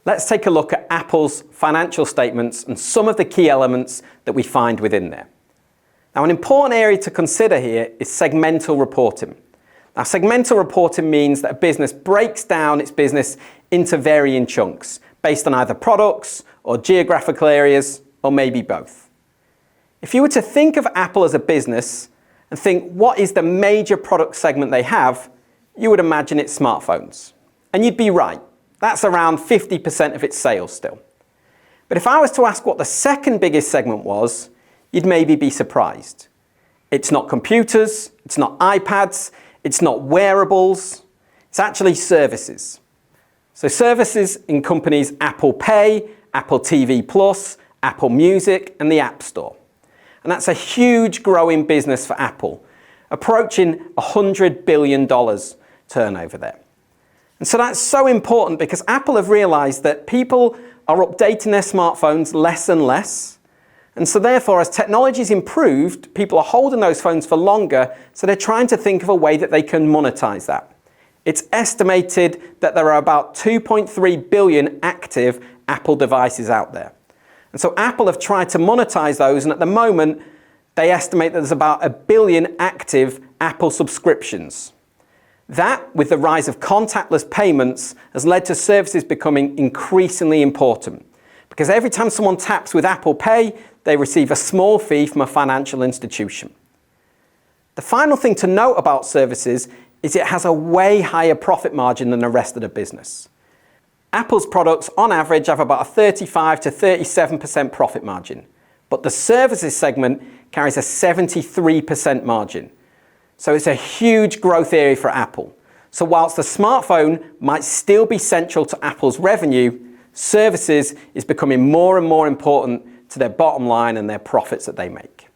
Let's take a look at Apple's financial statements and some of the key elements that we find within there. Now, an important area to consider here is segmental reporting. Now, segmental reporting means that a business breaks down its business into varying chunks based on either products or geographical areas, or maybe both. If you were to think of Apple as a business and think what is the major product segment they have, you would imagine it's smartphones. And you'd be right. That's around 50% of its sales still. But if I was to ask what the second biggest segment was, you'd maybe be surprised. It's not computers, it's not iPads, it's not wearables, it's actually services. So services encompass Apple Pay, Apple TV Plus, Apple Music, and the App Store. And that's a huge growing business for Apple, approaching $100 billion turnover there. And so that's so important because Apple have realized that people are updating their smartphones less and less. And so therefore, as technology's improved, people are holding those phones for longer, so they're trying to think of a way that they can monetize that. It's estimated that there are about 2.3 billion active Apple devices out there. And so Apple have tried to monetize those, and at the moment, they estimate that there's about 1 billion active Apple subscriptions. That, with the rise of contactless payments, has led to services becoming increasingly important. Because every time someone taps with Apple Pay, they receive a small fee from a financial institution. The final thing to note about services is it has a way higher profit margin than the rest of the business. Apple's products, on average, have about a 35 to 37% profit margin, but the services segment carries a 73% margin. So it's a huge growth area for Apple. So whilst the smartphone might still be central to Apple's revenue, services is becoming more and more important to their bottom line and their profits that they make.